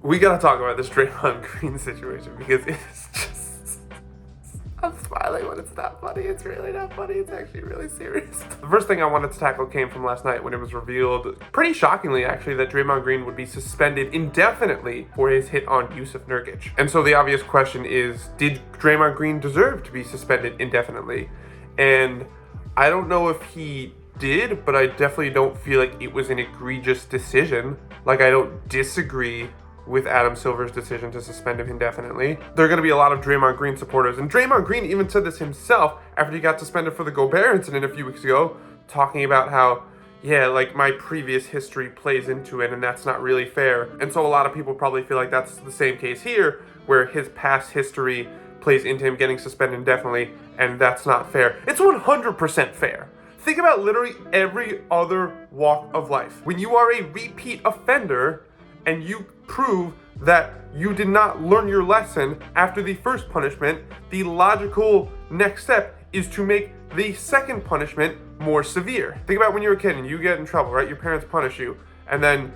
we gotta talk about this Draymond Green situation because it's just. I'm smiling when it's not funny. It's really not funny. It's actually really serious. The first thing I wanted to tackle came from last night when it was revealed, pretty shockingly actually, that Draymond Green would be suspended indefinitely for his hit on Jusuf Nurkic. And so the obvious question is, did Draymond Green deserve to be suspended indefinitely? And I don't know if he did, but I definitely don't feel like it was an egregious decision. Like, I don't disagree with Adam Silver's decision to suspend him indefinitely. There are going to be a lot of Draymond Green supporters, and Draymond Green even said this himself after he got suspended for the Gobert incident a few weeks ago, talking about how, yeah, like, my previous history plays into it, and that's not really fair. And so a lot of people probably feel like that's the same case here, where his past history plays into him getting suspended indefinitely, and that's not fair. It's 100% fair. Think about literally every other walk of life. When you are a repeat offender, and you prove that you did not learn your lesson after the first punishment, the logical next step is to make the second punishment more severe. Think about when you're a kid and you get in trouble, right? Your parents punish you, and then,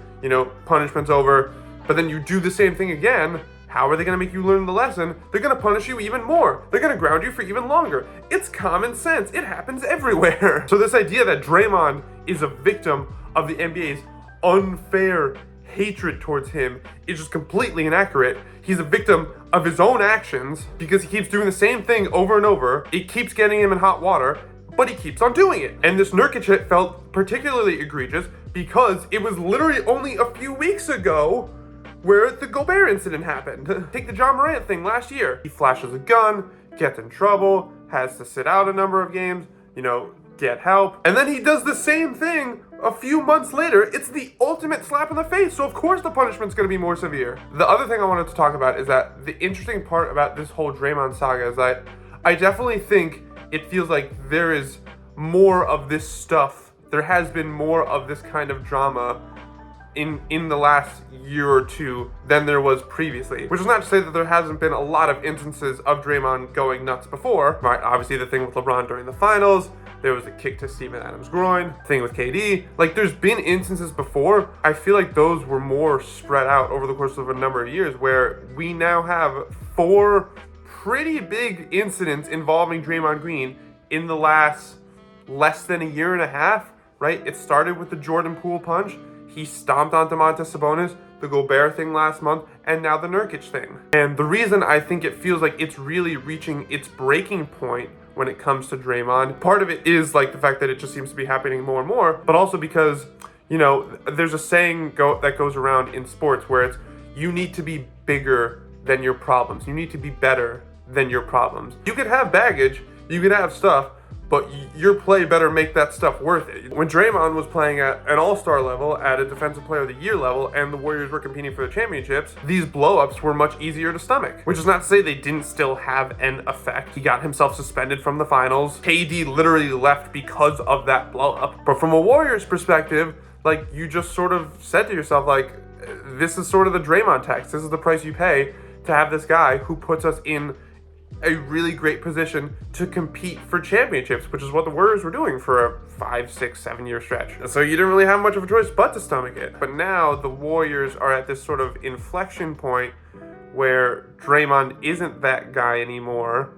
punishment's over, but then you do the same thing again. How are they going to make you learn the lesson? They're going to punish you even more. They're going to ground you for even longer. It's common sense. It happens everywhere. So this idea that Draymond is a victim of the NBA's unfair hatred towards him is just completely inaccurate. He's a victim of his own actions because he keeps doing the same thing over and over. It keeps getting him in hot water, but he keeps on doing it. And this Nurkic hit felt particularly egregious because it was literally only a few weeks ago where the Gobert incident happened. Take the John Morant thing last year. He flashes a gun, gets in trouble, has to sit out a number of games, get help. And then he does the same thing a few months later. It's the ultimate slap in the face, so of course the punishment's gonna be more severe. The other thing I wanted to talk about is that the interesting part about this whole Draymond saga is that I definitely think it feels like there is more of this stuff. There has been more of this kind of drama in the last year or two than there was previously. Which is not to say that there hasn't been a lot of instances of Draymond going nuts before, right? Obviously the thing with LeBron during the finals, there was a kick to Steven Adams' groin, thing with KD. Like, there's been instances before. I feel like those were more spread out over the course of a number of years, where we now have 4 pretty big incidents involving Draymond Green in the last less than a year and a half, right? It started with the Jordan Poole punch. He stomped on Domantas Sabonis, the Gobert thing last month, and now the Nurkic thing. And the reason I think it feels like it's really reaching its breaking point when it comes to Draymond, part of it is like the fact that it just seems to be happening more and more, but also because, there's a saying that goes around in sports where it's, you need to be bigger than your problems. You need to be better than your problems. You could have baggage, you could have stuff, but your play better make that stuff worth it. When Draymond was playing at an all-star level, at a defensive player of the year level, and the Warriors were competing for the championships, these blow-ups were much easier to stomach. Which is not to say they didn't still have an effect. He got himself suspended from the finals. KD literally left because of that blow-up. But from a Warriors perspective, like, you just sort of said to yourself, like, this is sort of the Draymond tax. This is the price you pay to have this guy who puts us in a really great position to compete for championships, which is what the Warriors were doing for a 5, 6, 7 year stretch. So you didn't really have much of a choice but to stomach it. But now the Warriors are at this sort of inflection point where Draymond isn't that guy anymore,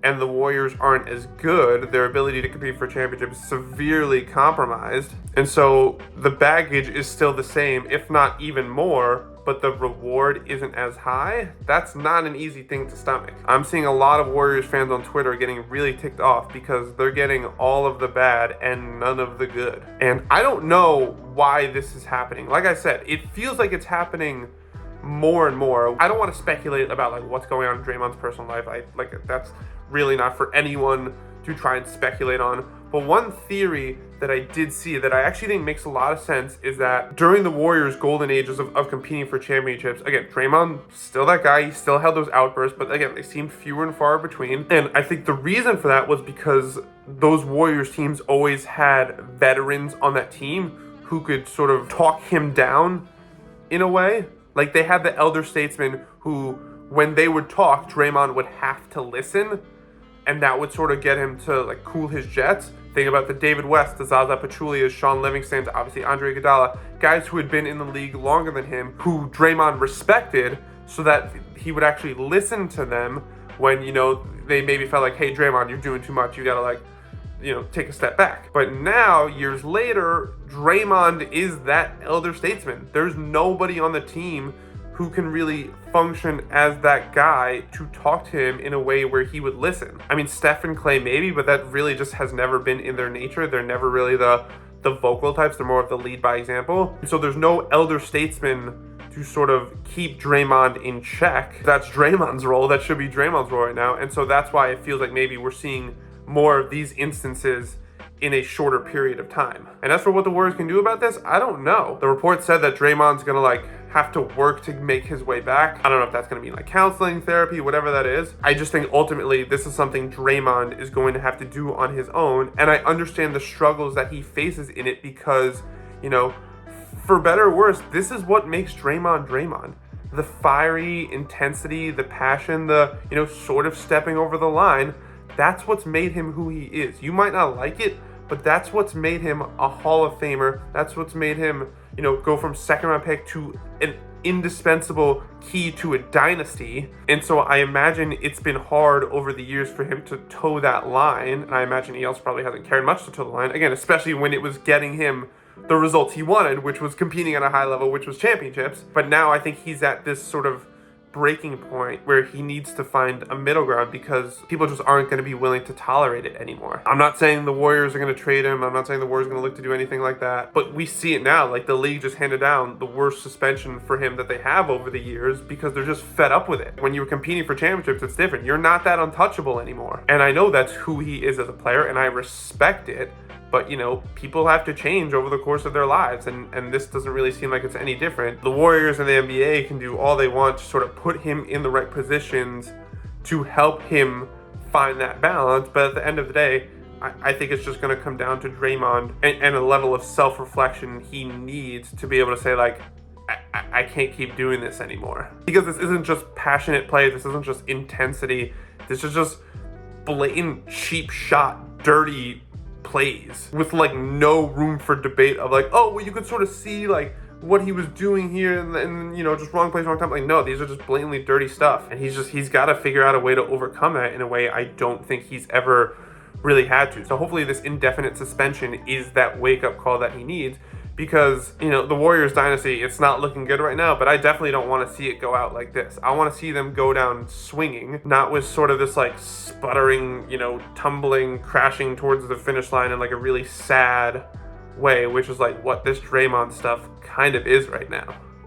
and the Warriors aren't as good. Their ability to compete for championships is severely compromised. And so the baggage is still the same, if not even more, but the reward isn't as high. That's not an easy thing to stomach. I'm seeing a lot of Warriors fans on Twitter getting really ticked off because they're getting all of the bad and none of the good. And I don't know why this is happening. Like I said, it feels like it's happening more and more. I don't want to speculate about like what's going on in Draymond's personal life. That's really not for anyone to try and speculate on. But one theory that I did see that I actually think makes a lot of sense is that during the Warriors' golden ages of competing for championships, again, Draymond, still that guy, he still had those outbursts, but again, they seemed fewer and far between. And I think the reason for that was because those Warriors teams always had veterans on that team who could sort of talk him down in a way. Like, they had the elder statesmen who, when they would talk, Draymond would have to listen. and that would sort of get him to like cool his jets. Think about the David West, the Zaza Pachulias, Sean Livingstons, obviously Andre Iguodala, guys who had been in the league longer than him, who Draymond respected, so that he would actually listen to them when, you know, they maybe felt like, hey, Draymond, you're doing too much, you gotta like, you know, take a step back. But now, years later, Draymond is that elder statesman. There's nobody on the team who can really function as that guy to talk to him in a way where he would listen. I mean, Steph and Clay maybe, but that really just has never been in their nature. They're never really the vocal types. They're more of the lead by example. So there's no elder statesman to sort of keep Draymond in check. That's Draymond's role. That should be Draymond's role right now. And so that's why it feels like maybe we're seeing more of these instances in a shorter period of time. And as for what the Warriors can do about this, I don't know. The report said that Draymond's gonna like have to work to make his way back. I don't know if that's gonna be like counseling, therapy, whatever that is. I just think ultimately this is something Draymond is going to have to do on his own. And I understand the struggles that he faces in it because, you know, for better or worse, this is what makes Draymond Draymond. The fiery intensity, the passion, the, you know, sort of stepping over the line. That's what's made him who he is. You might not like it, but that's what's made him a Hall of Famer. That's what's made him, you know, go from second round pick to an indispensable key to a dynasty. And so I imagine it's been hard over the years for him to toe that line. And I imagine he also probably hasn't cared much to toe the line. Again, especially when it was getting him the results he wanted, which was competing at a high level, which was championships. But now I think he's at this sort of breaking point where he needs to find a middle ground because people just aren't going to be willing to tolerate it anymore. I'm not saying the Warriors are going to trade him. I'm not saying the Warriors are going to look to do anything like that. But we see it now. Like, the league just handed down the worst suspension for him that they have over the years because they're just fed up with it. When you were competing for championships, it's different. You're not that untouchable anymore. And I know that's who he is as a player, and I respect it. But, you know, people have to change over the course of their lives, and this doesn't really seem like it's any different. The Warriors and the NBA can do all they want to sort of put him in the right positions to help him find that balance, but at the end of the day, I think it's just going to come down to Draymond and a level of self-reflection he needs to be able to say, like, I can't keep doing this anymore. Because this isn't just passionate play, this isn't just intensity, this is just blatant, cheap shot, dirty plays with like no room for debate of like, oh, well, you could sort of see like what he was doing here and you know, just wrong place, wrong time. Like, no, these are just blatantly dirty stuff. And he's got to figure out a way to overcome that in a way I don't think he's ever really had to. So hopefully this indefinite suspension is that wake-up call that he needs, because, you know, the Warriors dynasty, it's not looking good right now, but I definitely don't want to see it go out like this. I want to see them go down swinging, not with sort of this like sputtering, you know, tumbling, crashing towards the finish line in like a really sad way, which is like what this Draymond stuff kind of is right now.